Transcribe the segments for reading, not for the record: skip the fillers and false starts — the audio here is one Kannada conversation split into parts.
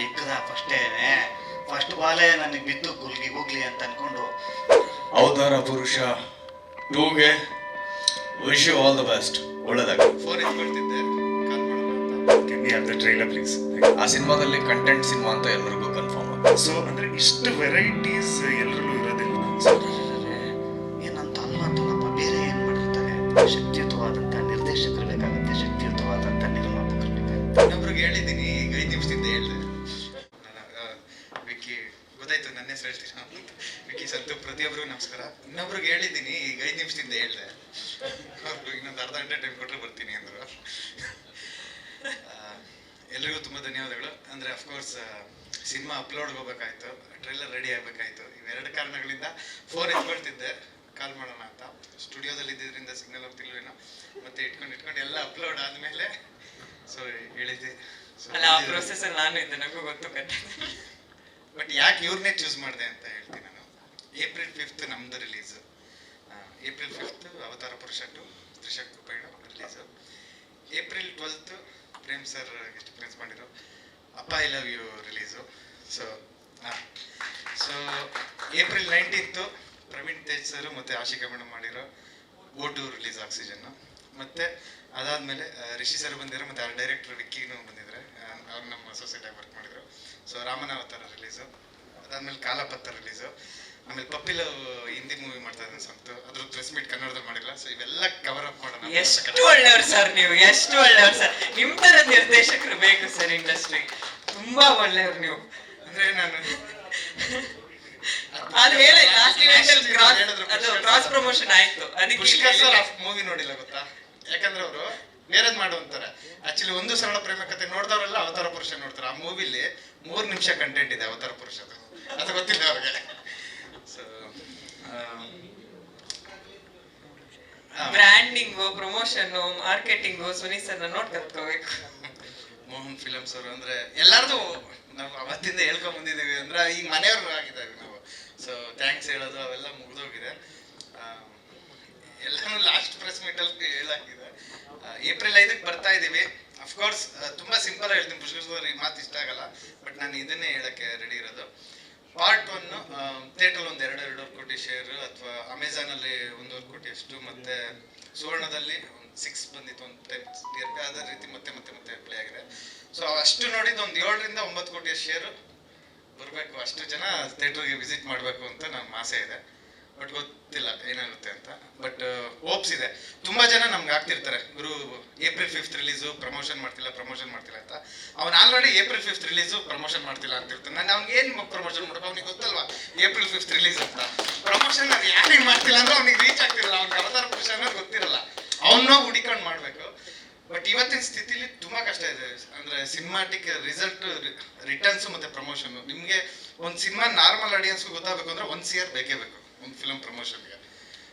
ಇಕ್ಕದ ಫಸ್ಟ್ ಬಾಲೇ ನನಗೆ ಬಿತ್ತು ಗೂಗ್ಲಿ ಅಂತ ಅನ್ಕೊಂಡು ಅವತಾರ ಪುರುಷ 2ಗೆ wish you all the best. ಒಳ್ಳೆದಾಗ ಫೋನ್ ಎತ್ಕೊಳ್ತಿದ್ದೆ ಕಾಲ್ ಮಾಡೋಣ ಅಂತ. Can we have the trailer please? ಆ ಸಿನಿಮಾದಲ್ಲಿ ಕಂಟೆಂಟ್ ಸಿನಿಮಾ ಅಂತ ಎಲ್ಲರಿಗೂ ಕನ್ಫರ್ಮ್. ಸೊ ಅಂದ್ರೆ ಇಷ್ಟು ವೆರೈಟೀಸ್ ಎಲ್ಲರಲ್ಲೂ ಇರೋದಿಲ್ಲ. ಏನಂತ ಅನ್ಮಾತಲ್ಲಪ್ಪ, ಬೇರೆ ಏನ್ ಮಾಡಿರ್ತಾರೆ? ಶಕ್ತಿಯುತವಾದಂತ ನಿರ್ದೇಶಕರು ಬೇಕಾಗುತ್ತೆ, ಶಕ್ತಿಯುತವಾದಂತ ನಿರ್ಮಾಪಕರು ಬೇಕಾಗುತ್ತೆ. ಇನ್ನೊಬ್ರಿಗೆ ಹೇಳಿದ್ದೀನಿ, ಈಗ 5 ನಿಮಿಷದಿಂದ ಹೇಳಿದೆ. ವಿಕ್ಕಿ ಗೊತ್ತಾಯ್ತು ನನ್ನ ಹೆಸರು ಹೇಳ್ತೀರಾ ಅಂತ. ವಿಕ್ಕಿ ಸಂತು ಪ್ರತಿಯೊಬ್ಬರಿಗೂ ನಮಸ್ಕಾರ. ಇನ್ನೊಬ್ರಿಗೆ ಹೇಳಿದ್ದೀನಿ, ಈಗ 5 ನಿಮಿಷದಿಂದ ಹೇಳಿದೆ. ಅವ್ರು ಇನ್ನೊಂದು ಅರ್ಧ ಗಂಟೆ ಟೈಮ್ ಕೊಟ್ಟರೆ ಬರ್ತೀನಿ ಅಂದರು. ಎಲ್ರಿಗೂ ತುಂಬ ಧನ್ಯವಾದಗಳು. ಅಂದರೆ ಅಫ್ಕೋರ್ಸ್ ಸಿನಿಮಾ ಅಪ್ಲೋಡ್ಗೆ ಹೋಗ್ಬೇಕಾಯ್ತು, ಟ್ರೈಲರ್ ರೆಡಿ ಆಗಬೇಕಾಯ್ತು. ಇವೆರಡು ಕಾರಣಗಳಿಂದ ಫೋನ್ ಎತ್ಕೊಳ್ತಿದ್ದೆ ಕಾಲ್ ಮಾಡೋಣ ಅಂತ. ಸ್ಟುಡಿಯೋದಲ್ಲಿ ಇದ್ದಿದ್ದರಿಂದ ಸಿಗ್ನಲ್ ಹೋಗ್ತಿಲ್ವೇನೋ, ಮತ್ತೆ ಇಟ್ಕೊಂಡು ಎಲ್ಲ ಅಪ್ಲೋಡ್ ಆದಮೇಲೆ ಸೊ ಹೇಳಿದ್ದೆ. ಅಲ್ಲ, ಆ ಪ್ರೊಸೆಸ್ ನಾನು ಇದ್ದೆ, ನನಗೂ ಗೊತ್ತು ಕತೆ. ಬಟ್ ಯಾಕೆ ಇವ್ರನ್ನೇ ಚೂಸ್ ಮಾಡಿದೆ ಅಂತ ಹೇಳ್ತೀನಿ ನಾನು. ಏಪ್ರಿಲ್ 5th ನಮ್ದು ರಿಲೀಸು. ಏಪ್ರಿಲ್ 5th ಅವತಾರ ಪುರುಷ 2 Trishanku Payana release. April 12th Prem sir guest appearance ಮಾಡಿರೋ Appa I love you release. So April 19th Praveen Tej sir ಮತ್ತು ಆಶಿಕಾ ಮೇಡಮ್ ಮಾಡಿರೋ O2 ರಿಲೀಸ್ ಆಕ್ಸಿಜನ್ನು. ಮತ್ತು ಅದಾದಮೇಲೆ ರಿಷಿ ಸರ್ ಬಂದಿರೋ, ಮತ್ತು ಅವ್ರ ಡೈರೆಕ್ಟರ್ ವಿಕ್ಕಿನೂ ಬಂದಿದ್ದಾರೆ, ಅವ್ರು ನಮ್ಮ ಸೊಸೈಟಿಯಾಗಿ ವರ್ಕ್ ಮಾಡಿದರು. ಸೊ ರಾಮನ ಅವತಾರ ರಿಲೀಸು. ಅದಾದಮೇಲೆ ಕಾಲಪತ್ರ ರಿಲೀಸು. ಆಮೇಲೆ ಪಪ್ಪಿಲ್ ಹಿಂದಿ ಮೂವಿ ಮಾಡ್ತಾ ಇದ್ದಾನೆ ಸಂತು, ಅದ್ರ ಪ್ರೆಸ್ ಮೀಟ್ ಕನ್ನಡದಲ್ಲಿ ಮಾಡಿಲ್ಲ. ಸೊ ಇವೆಲ್ಲ ಕವರ್ ಅಪ್ ಮಾಡೋಣ. ಎಷ್ಟು ಒಳ್ಳೆಯವ್ರು ಸರ್ ನೀವು, ಎಷ್ಟು ಒಳ್ಳೆಯವ್ರು ಸರ್. ನಿಮ್ಮ ಥರ ನಿರ್ದೇಶಕರು ಬೇಕು ಸರ್ ಇಂಡಸ್ಟ್ರಿ. ತುಂಬಾ ಒಳ್ಳೆಯವ್ರು ನೀವು. ಅಂದರೆ ನಾನು ಅದು ಹೇಳಿ ಕ್ರಾಸ್ ಪ್ರಮೋಷನ್ ಆಯ್ತು. ಪುಷ್ಕರ್ ಸರ್ ಮೂವಿ ನೋಡಿಲ್ಲ ಗೊತ್ತಾ? ಯಾಕಂದ್ರೆ ಅವರು ಬೇರೆದ್ ಮಾಡು ಅಂತಾರೆ. ಆಕ್ಚುಲಿ ಒಂದು ಸರಳ ಪ್ರೇಮ ಕಥೆ ನೋಡಿದವರೆಲ್ಲ ಅವತಾರ ಪುರುಷ ನೋಡ್ತಾರೆ. ಆ ಮೂವಿಲಿ 3 ನಿಮಿಷ ಕಂಟೆಂಟ್ ಇದೆ ಅವತಾರ ಪುರುಷದು, ಅದು ಗೊತ್ತಿಲ್ಲ ಅವ್ರಿಗೆ. So branding, promotion, marketing Sunil sir ನೋಡಿ ಕಲ್ತ್ಕೋಬೇಕು. ಮೋಹನ್ ಫಿಲಮ್ಸ್ ಅವರು ಅಂದ್ರೆ ಎಲ್ಲಾರ್ದು ನಾವು ಅವತ್ತಿಂದ ಹೇಳ್ಕೊಂಡ್ ಬಂದಿದ್ದೀವಿ. ಅಂದ್ರೆ ಈಗ ಮನೆಯವ್ರು ಆಗಿದ್ದಾವೆ ನಾವು. ಸೊ ಥ್ಯಾಂಕ್ಸ್ ಹೇಳೋದು ಅವೆಲ್ಲ ಮುಗಿದೋಗಿದೆ. ಎಲ್ಲಾನು ಲಾಸ್ಟ್ ಪ್ರೆಸ್ ಮೀಟಲ್ಲಿ ಹೇಳಾಗಿದೆ. ಏಪ್ರಿಲ್ 5ಕ್ಕೆ ಬರ್ತಾ ಇದ್ದೀವಿ. ಅಫ್ಕೋರ್ಸ್ ತುಂಬಾ ಸಿಂಪಲ್ ಹೇಳ್ತೀನಿ, ಪುಷ್ಕರ್ ಸರ್ ಈ ಮಾತು ಇಷ್ಟ ಆಗಲ್ಲ, ಬಟ್ ನಾನು ಇದನ್ನೇ ಹೇಳಕ್ಕೆ ರೆಡಿ ಇರೋದು. ಪಾರ್ಟ್ 1 ಥಿಯೇಟರ್ ಒಂದು 2.5 ಕೋಟಿ ಶೇರ್, ಅಥವಾ ಅಮೆಝಾನಲ್ಲಿ 1.5 ಕೋಟಿ ಅಷ್ಟು, ಮತ್ತೆ ಸುವರ್ಣದಲ್ಲಿ 6 ಬಂದಿತ್ತು ಒಂದು ಟೈಮ್ TRP. ಅದೇ ರೀತಿ ಮತ್ತೆ ಪ್ಲೇ ಆಗಿದೆ. ಸೊ ಅಷ್ಟು ನೋಡಿದ್ದು ಒಂದು 7 ರಿಂದ 9 ಕೋಟಿ ಶೇರ್ ಬರಬೇಕು. ಅಷ್ಟು ಜನ ಥಿಯೇಟರ್ಗೆ ವಿಸಿಟ್ ಮಾಡಬೇಕು ಅಂತ ನಮ್ಮ ಆಸೆ ಇದೆ. ಬಟ್ ಗೊತ್ತಿಲ್ಲ ಏನಾಗುತ್ತೆ ಅಂತ. ಬಟ್ ಹೋಪ್ಸ್ ಇದೆ. ತುಂಬಾ ಜನ ನಮ್ಗೆ ಆಗ್ತಿರ್ತಾರೆ, ಗುರು ಏಪ್ರಿಲ್ 5th ರಿಲೀಸು ಪ್ರಮೋಷನ್ ಮಾಡ್ತಿಲ್ಲ ಅಂತ. ಅವ್ನು already April 5th release promotion ಮಾಡ್ತಿಲ್ಲ ಅಂತ ಇರ್ತಾನೆ. ನಾನು ಅವ್ನಿಗೆ ಏನು ಪ್ರಮೋಷನ್ ಮಾಡಬೇಕು? ಅವ್ನಿಗೆ ಗೊತ್ತಲ್ವಾ ಏಪ್ರಿಲ್ 5th ರಿಲೀಸ್ ಅಂತ. ಪ್ರಮೋಷನ್ ಅದು ಯಾರಿಗೆ ಮಾಡ್ತಿಲ್ಲ ಅಂದ್ರೆ ಅವ್ನಿಗೆ ರೀಚ್ ಆಗ್ತಿರಲ್ಲ, ಅವ್ನಿಗೆ ಅವತಾರ ಪುರುಷ ಅನ್ನೋದು ಗೊತ್ತಿರಲ್ಲ. ಅವನ್ನ ಹುಡಿಕೊಂಡು ಮಾಡಬೇಕು. ಬಟ್ ಇವತ್ತಿನ ಸ್ಥಿತಿಲಿ ತುಂಬಾ ಕಷ್ಟ ಇದೆ. ಅಂದ್ರೆ ಸಿನಿಮಾಟಿಕ್ ರಿಸಲ್ಟ್, ರಿಟರ್ನ್ಸ್ ಮತ್ತೆ ಪ್ರಮೋಷನ್. ನಿಮ್ಗೆ ಒಂದು ಸಿನಿಮಾ ನಾರ್ಮಲ್ ಆಡಿಯನ್ಸ್ಗೂ ಗೊತ್ತಾಗಬೇಕು ಅಂದ್ರೆ 1 year ಬೇಕೇ ಬೇಕು ಒಂದು ಫಿಲಮ್ ಪ್ರಮೋಷನ್ಗೆ.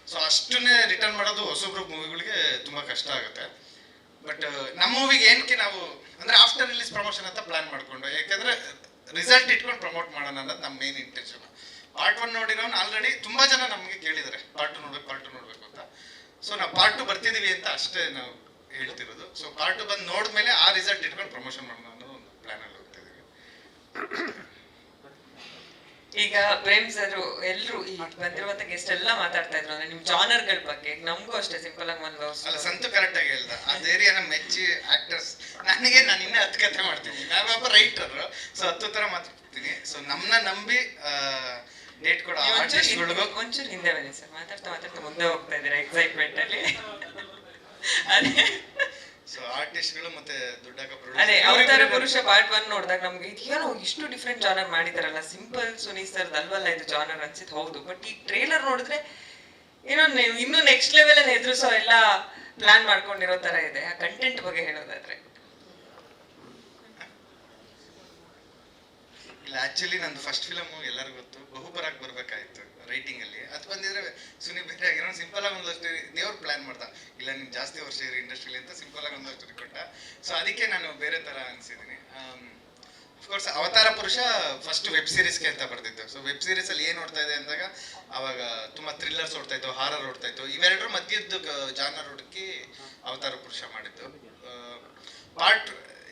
ಸೊ ಅಷ್ಟನ್ನೇ ರಿಟರ್ನ್ ಮಾಡೋದು ಹೊಸೊಬ್ರು ಮೂವಿಗಳಿಗೆ ತುಂಬಾ ಕಷ್ಟ ಆಗುತ್ತೆ. ಬಟ್ ನಮ್ಮ ಮೂವಿಗೆ ಏನಕ್ಕೆ ನಾವು ಅಂದ್ರೆ ಆಫ್ಟರ್ ರಿಲೀಸ್ ಪ್ರಮೋಷನ್ ಅಂತ ಪ್ಲಾನ್ ಮಾಡ್ಕೊಂಡು, ಯಾಕಂದ್ರೆ ರಿಸಲ್ಟ್ ಇಟ್ಕೊಂಡು ಪ್ರಮೋಟ್ ಮಾಡೋಣ ಅನ್ನೋದು ನಮ್ಮ ಮೇನ್ ಇಂಟೆನ್ಷನ್. ಪಾರ್ಟ್ 1 ನೋಡಿರೋನು ಆಲ್ರೆಡಿ ತುಂಬಾ ಜನ ನಮಗೆ ಕೇಳಿದ್ದಾರೆ ಪಾರ್ಟ್ 2 ನೋಡ್ಬೇಕು ಅಂತ. ಸೊ ನಾವು ಪಾರ್ಟ್ 2 ಬರ್ತಿದೀವಿ ಅಂತ ಅಷ್ಟೇ ನಾವು ಹೇಳ್ತಿರೋದು. ಸೊ ಪಾರ್ಟ್ 2 ಬಂದು ನೋಡಿದ್ಮೇಲೆ ಆ ರಿಸಲ್ಟ್ ಇಟ್ಕೊಂಡು ಪ್ರಮೋಷನ್ ಮಾಡೋಣ ಅನ್ನೋ ಒಂದು ಪ್ಲಾನ್ ಅಲ್ಲಿ ಹೋಗ್ತಿದ್ದೀವಿ. ಈಗ ಪ್ರೇಮ್ ಸರ್ ಎಲ್ಲರೂ ಈ ಬಂದಿರುವಂತ ಗೆಸ್ಟ್ ಎಲ್ಲ ಮಾತಾಡ್ತಾ ಇದ್ರು ಅಂದ್ರೆ ನಿಮ್ ಜಾನರ್ಗಳ ಬಗ್ಗೆ. ನಮಗೂ ಅಷ್ಟೇ ಸಿಂಪಲ್ ಆಗಿ ಒಂದು ಅಲ್ಲ, ಸಂತು ಕರೆಕ್ಟ್ ಆಗಿ ಹೇಳ್ದ. ಆ ಧೈರ್ಯನ ಮೆಚ್ಚಿ ಆಕ್ಟರ್ಸ್ ನಾನು ಇನ್ನೂ 10 ಕಥೆ ಮಾಡ್ತೀನಿ. ನಾನೊಬ್ಬ ರೈಟರ್, ಸೊ 10 ತರ ಮಾತಾಡ್ತೀನಿ. ಸೊ ನಮ್ಮನ್ನ ನಂಬಿ ಡೇಟ್ ಕೊಡೋ ಆರ್ಟಿಸ್ಟ್ಗಳಿಗೂ ಒಂಚೂರು ಹಿಂದೆ ಬನ್ನಿ ಸರ್. ಮಾತಾಡ್ತಾ ಮುಂದೆ ಹೋಗ್ತಾ ಇದ್ದೀರಾ ಎಕ್ಸೈಟ್ಮೆಂಟ್ ಅಲ್ಲಿ. ಅದೇ ಸೊ ಆರ್ಟಿಸ್ಟ್ಗಳು ಮತ್ತೆ ದುಡ್ಡಾಕ ಅದೇ ಅವತಾರ ಪುರುಷ ಪಾರ್ಟ್ 1 ನೋಡಿದಾಗ ನಮ್ಗೆ ಏನೋ ಇಷ್ಟು ಡಿಫ್ರೆಂಟ್ ಜಾನರ್ ಮಾಡಿದಾರಲ್ಲ, ಸಿಂಪಲ್ ಸುನೀಲ್ ಸರ್ ಅಲ್ವಲ್ಲ ಇದು ಜಾನರ್ ಅನ್ಸಿತ್ತು. ಹೌದು, ಬಟ್ ಈ ಟ್ರೇಲರ್ ನೋಡಿದ್ರೆ ಏನೋ ಇನ್ನೂ ನೆಕ್ಸ್ಟ್ ಲೆವೆಲ್ ಅಲ್ಲಿ ಎದುರಿಸೋ ಎಲ್ಲ ಪ್ಲಾನ್ ಮಾಡ್ಕೊಂಡಿರೋ ತರ ಇದೆ. ಆ ಕಂಟೆಂಟ್ ಬಗ್ಗೆ ಹೇಳೋದಾದ್ರೆ ಇಲ್ಲ, ಆಕ್ಚುಲಿ ನಂದು ಫಸ್ಟ್ ಫಿಲಮ್ ಎಲ್ಲರಿಗೂ ಗೊತ್ತು, ಬಹುಪರಾಗ್ ಬರ್ಬೇಕಾಯ್ತು ರೈಟಿಂಗ್ ಅಲ್ಲಿ. ಅದು ಬಂದಿದ್ರೆ ಸುನಿ ಬೇರೆ ಆಗಿರೋ ಸಿಂಪಲ್ ಆಗಿ ಒಂದಷ್ಟು ದೇವ್ರ ಪ್ಲಾನ್ ಮಾಡ್ದ. ಇಲ್ಲ ನೀನು ಜಾಸ್ತಿ ವರ್ಷ ಇರಿ ಇಂಡಸ್ಟ್ರಿಲಿ ಅಂತ ಸಿಂಪಲ್ ಆಗಿ ಒಂದಷ್ಟು ಕೊಟ್ಟ. ಸೊ ಅದಕ್ಕೆ ನಾನು ಬೇರೆ ತರ ಅನ್ಸಿದ್ದೀನಿ. ಅಫ್ಕೋರ್ಸ್ ಅವತಾರ ಪುರುಷ ಫಸ್ಟ್ ವೆಬ್ ಸೀರೀಸ್ಗೆ ಅಂತ ಬರ್ತಿದ್ದು. ಸೊ ವೆಬ್ ಸೀರೀಸ್ ಅಲ್ಲಿ ಏನ್ ಓಡ್ತಾ ಇದೆ ಅಂದಾಗ ಅವಾಗ ತುಂಬಾ ಥ್ರಿಲ್ಲರ್ಸ್ ಓಡ್ತಾ ಇತ್ತು, ಹಾರರ್ ಓಡ್ತಾ ಇತ್ತು. ಇವೆರಡರ ಮಧ್ಯದ ಜಾನರ್ ಹುಡುಕಿ ಅವತಾರ ಪುರುಷ ಮಾಡಿದ್ದು. ಪಾರ್ಟ್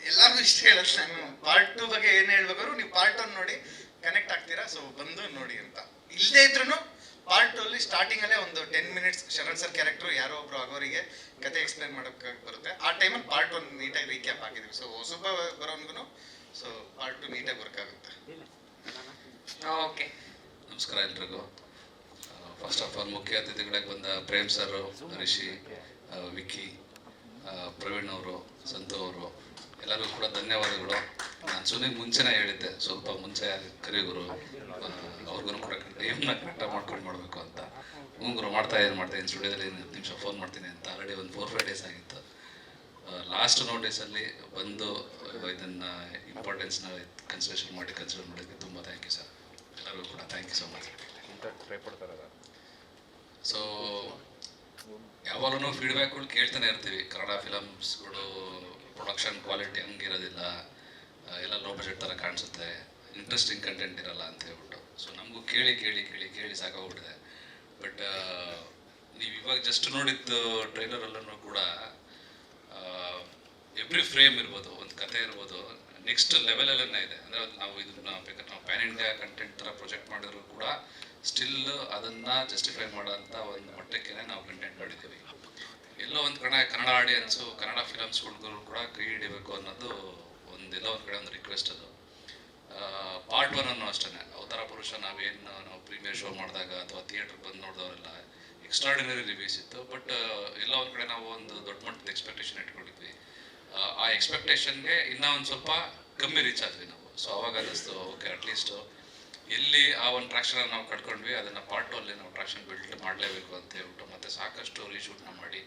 ಎಲ್ಲರಿಗೂ ಇಷ್ಟ ಹೇಳೋದು ನಾನು ಪಾರ್ಟ್ 2 ಬಗ್ಗೆ ಏನು ಹೇಳ್ಬೇಕಾದ್ರು ನೀವು ಪಾರ್ಟ್ 1 ನೋಡಿ ಕನೆಕ್ಟ್ ಆಗ್ತೀರಾ. ಸೊ ಬಂದು ನೋಡಿ ಅಂತ. ಇಲ್ಲದೇ ಇದ್ರೂ ಪಾರ್ಟ್ 2 ಅಲ್ಲಿ ಸ್ಟಾರ್ಟಿಂಗ್ ಅಲ್ಲೇ ಒಂದು 10 ಮಿನಿಟ್ಸ್ ಶರಣ್ ಸರ್ ಕ್ಯಾರೆಕ್ಟರ್ ಯಾರೋ ಒಬ್ರು ಆಗೋರಿಗೆ ಕತೆ ಎಕ್ಸ್ಪ್ಲೈನ್ ಮಾಡೋಕೆ ಬರುತ್ತೆ. ಆ ಟೈಮಲ್ಲಿ ಪಾರ್ಟ್ 1 ನೀಟಾಗಿ ರೀಕ್ಯಾಪ್ ಆಗಿದ್ದೀವಿ. ಸೊ ಹೊಸಬ ಬರೋನ್ಗೂ ಸೊ ಪಾರ್ಟ್ 2 ನೀಟಾಗಿ ವರ್ಕ್ ಆಗುತ್ತೆ. ಓಕೆ, ನಮಸ್ಕಾರ ಎಲ್ರಿಗೂ. ಫಸ್ಟ್ ಆಫ್ ಆಲ್ ಮುಖ್ಯ ಅತಿಥಿಗಳಿಗೆ ಬಂದ ಪ್ರೇಮ್ ಸರ್, ರಿಷಿ, ವಿಕ್ಕಿ, ಪ್ರವೀಣ್ ಅವರು, ಸಂತು ಅವರು ಎಲ್ಲರಿಗೂ ಕೂಡ ಧನ್ಯವಾದಗಳು. ನಾನು ಸುನಿಲ್ ಮುಂಚೆನೇ ಹೇಳಿದ್ದೆ, ಸ್ವಲ್ಪ ಮುಂಚೆ ಕರಿಗುರು ಅವ್ರಿಗೂ ಕೂಡ ಟೈಮ್ನ ಕರೆಕ್ಟಾಗಿ ಮಾಡ್ಕೊಂಡು ಮಾಡಬೇಕು ಅಂತ. ಗುರು ಮಾಡ್ತಾ ಏನು ಸ್ಟುಡಿಯೋದಲ್ಲಿ 10 ನಿಮಿಷ ಫೋನ್ ಮಾಡ್ತೀನಿ ಅಂತ ಆಲ್ರೆಡಿ ಒಂದು 4-5 ಡೇಸ್ ಆಗಿತ್ತು. ಲಾಸ್ಟ್ ನೋಟಿಸಲ್ಲಿ ಬಂದು ಇದನ್ನು ಇಂಪಾರ್ಟೆನ್ಸ್ನ ಕನ್ಸಿಡರ್ ಮಾಡೋದಕ್ಕೆ ತುಂಬ ಥ್ಯಾಂಕ್ ಯು ಸರ್. ಎಲ್ಲರಿಗೂ ಕೂಡ thank you so much. So ಯಾವಾಗಲೂ ಫೀಡ್ಬ್ಯಾಕ್ಗಳು ಕೇಳ್ತಾನೆ ಇರ್ತೀವಿ. ಕನ್ನಡ ಫಿಲಮ್ಸ್ಗಳು ಪ್ರೊಡಕ್ಷನ್ ಕ್ವಾಲಿಟಿ ಹಂಗಿರೋದಿಲ್ಲ, ಎಲ್ಲ ಲೋ ಬಜೆಟ್ ಥರ ಕಾಣಿಸುತ್ತೆ, ಇಂಟ್ರೆಸ್ಟಿಂಗ್ ಕಂಟೆಂಟ್ ಇರಲ್ಲ ಅಂತ ಹೇಳ್ಬಿಟ್ಟು. ಸೊ ನಮಗೂ ಕೇಳಿ ಕೇಳಿ ಕೇಳಿ ಕೇಳಿ ಸಾಕಾಗ್ಬಿಟ್ಟಿದೆ. ಬಟ್ ನೀವು ಇವಾಗ ಜಸ್ಟ್ ನೋಡಿದ್ದು ಟ್ರೈಲರಲ್ಲೂ ಕೂಡ ಎವ್ರಿ ಫ್ರೇಮ್ ಇರ್ಬೋದು, ಒಂದು ಕತೆ ಇರ್ಬೋದು, ನೆಕ್ಸ್ಟ್ ಲೆವೆಲಲ್ಲೇ ಇದೆ. ಅಂದರೆ ನಾವು ಇದನ್ನ ಬೇಕಾದ್ರೆ ನಾವು ಪ್ಯಾನ್ ಇಂಡಿಯಾ ಕಂಟೆಂಟ್ ಥರ ಪ್ರೊಜೆಕ್ಟ್ ಮಾಡಿದ್ರು ಕೂಡ ಸ್ಟಿಲ್ ಅದನ್ನು ಜಸ್ಟಿಫೈ ಮಾಡೋಂಥ ಒಂದು ಮಟ್ಟಕ್ಕೆ ನಾವು ಕಂಟೆಂಟ್ ಮಾಡಿದ್ದೀವಿ. ಎಲ್ಲೋ ಒಂದು ಕನ್ನಡ ಆಡಿಯನ್ಸು, ಕನ್ನಡ ಫಿಲಮ್ಸ್ಗಳಿಗೂ ಕೂಡ ಕೈ ಹಿಡಿಬೇಕು ಅನ್ನೋದು ಎಲ್ಲೋ ಒಂದು ಕಡೆ ಒಂದು ರಿಕ್ವೆಸ್ಟ್ ಅದು. ಪಾರ್ಟ್ 1 ಅನ್ನೋ ಅಷ್ಟೇ, ಅವತಾರ ಪುರುಷ ನಾವು ಪ್ರೀಮಿಯರ್ ಶೋ ಮಾಡಿದಾಗ ಅಥವಾ ಥಿಯೇಟ್ರಿಗೆ ಬಂದು ನೋಡಿದವರೆಲ್ಲ ಎಕ್ಸ್ಟ್ರಾರ್ಡಿನರಿ ರಿವ್ಯೂಸ್ ಇತ್ತು. ಬಟ್ ಎಲ್ಲೋ ಒಂದು ಕಡೆ ನಾವು ಒಂದು ದೊಡ್ಡ ಮಟ್ಟದ ಎಕ್ಸ್ಪೆಕ್ಟೇಷನ್ ಇಟ್ಕೊಂಡಿದ್ವಿ. ಆ ಎಕ್ಸ್ಪೆಕ್ಟೇಷನ್ಗೆ ಇನ್ನೂ ಒಂದು ಸ್ವಲ್ಪ ಕಮ್ಮಿ ರೀಚ್ ಆದ್ವಿ ನಾವು. ಸೊ ಅವಾಗ ಅನ್ನಿಸ್ತು, ಓಕೆ ಅಟ್ಲೀಸ್ಟು ಎಲ್ಲಿ ಆ ಒಂದು ಟ್ರಾಕ್ಷನ್ ನಾವು ಕಟ್ಕೊಂಡ್ವಿ ಅದನ್ನು ಪಾರ್ಟ್ 2 ಅಲ್ಲಿ ನಾವು ಟ್ರಾಕ್ಷನ್ ಬಿಲ್ಡ್ ಮಾಡಲೇಬೇಕು ಅಂತ ಹೇಳ್ಬಿಟ್ಟು ಮತ್ತೆ ಸಾಕಷ್ಟು ರೀಶೂಟ್ನ ಮಾಡಿ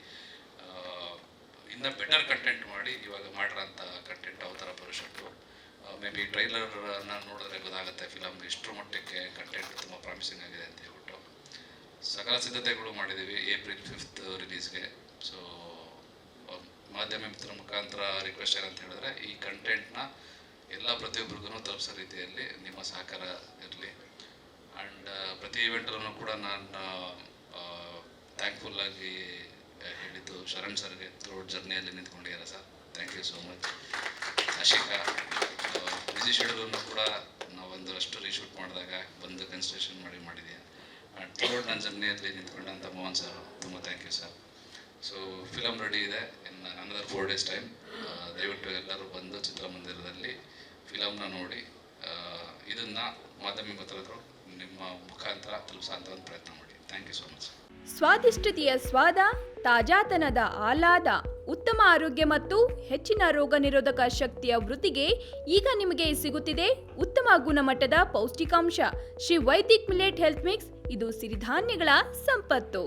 ಇನ್ನೂ ಬೆಟರ್ ಕಂಟೆಂಟ್ ಮಾಡಿ ಇವಾಗ ಮಾಡಿರೋಂಥ ಕಂಟೆಂಟ್ ಅವತಾರ ಪುರುಷ 2. ಮೇ ಬಿ ಟ್ರೈಲರ್ನ ನೋಡಿದ್ರೆ ಗೊತ್ತಾಗುತ್ತೆ ಫಿಲಮ್ ಎಷ್ಟರ ಮಟ್ಟಕ್ಕೆ ಕಂಟೆಂಟ್ ತುಂಬ ಪ್ರಾಮಿಸಿಂಗ್ ಆಗಿದೆ ಅಂತ ಹೇಳ್ಬಿಟ್ಟು. ಸಕಲ ಸಿದ್ಧತೆಗಳು ಮಾಡಿದ್ದೀವಿ ಏಪ್ರಿಲ್ 5th ರಿಲೀಸ್ಗೆ. ಸೊ ಮಾಧ್ಯಮ ಮಿತ್ರರ ಮುಖಾಂತರ ರಿಕ್ವೆಸ್ಟ್ ಏನಂತ ಹೇಳಿದ್ರೆ ಈ ಕಂಟೆಂಟ್ನ ಎಲ್ಲ ಪ್ರತಿಯೊಬ್ಬರಿಗೂ ತಲುಪಿಸೋ ರೀತಿಯಲ್ಲಿ ನಿಮ್ಮ ಸಹಕಾರ ಇರಲಿ. ಆ್ಯಂಡ್ ಪ್ರತಿ ಇವೆಂಟಲ್ಲೂ ಕೂಡ ನಾನು ಥ್ಯಾಂಕ್ಫುಲ್ಲಾಗಿ ಹೇಳಿದ್ದು ಶರಣ್ ಸರ್ಗೆ ಥ್ರೂಟ್ ಜರ್ನಿಯಲ್ಲಿ ನಿಂತ್ಕೊಂಡಿದ್ದಾರೆ sir. Thank you so much. Ashika busy ಶೆಡ್ಯೂಲನ್ನು ಕೂಡ ನಾವು ಒಂದಷ್ಟು ರೀಶೂಟ್ ಮಾಡಿದಾಗ ಬಂದು ಕನ್ಸಿಡರೇಷನ್ ಮಾಡಿದ್ದೀವಿ. ಆ್ಯಂಡ್ ಥ್ರೂಟ್ ನನ್ನ ಜರ್ನಿಯಲ್ಲಿ ನಿಂತ್ಕೊಂಡಂಥ ಮೋಹನ್ ಸರ್ ತುಂಬ thank you sir. So film ready ಇದೆ ಇನ್ ಅನದರ್ 4 days ಟೈಮ್. ದಯವಿಟ್ಟು ಎಲ್ಲರೂ ಬಂದು ಚಿತ್ರಮಂದಿರದಲ್ಲಿ ಫಿಲಮ್ನ ನೋಡಿ ಇದನ್ನು ಮಾಧ್ಯಮ ಮಿತ್ರರು ನಿಮ್ಮ ಮುಖಾಂತರ ತಲುಪಿಸೋಂಥ ಒಂದು ಪ್ರಯತ್ನ ಮಾಡಿ. Thank you so much. ಸ್ವಾದಿಷ್ಟತೆಯ ಸ್ವಾದ, ತಾಜಾತನದ ಆಹ್ಲಾದ, ಉತ್ತಮ ಆರೋಗ್ಯ ಮತ್ತು ಹೆಚ್ಚಿನ ರೋಗ ನಿರೋಧಕ ಶಕ್ತಿಯ ವೃದ್ಧಿಗೆ ಈಗ ನಿಮಗೆ ಸಿಗುತ್ತಿದೆ ಉತ್ತಮ ಗುಣಮಟ್ಟದ ಪೌಷ್ಟಿಕಾಂಶ. Shri Vaidik millet health mix. ಇದು ಸಿರಿಧಾನ್ಯಗಳ ಸಂಪತ್ತು.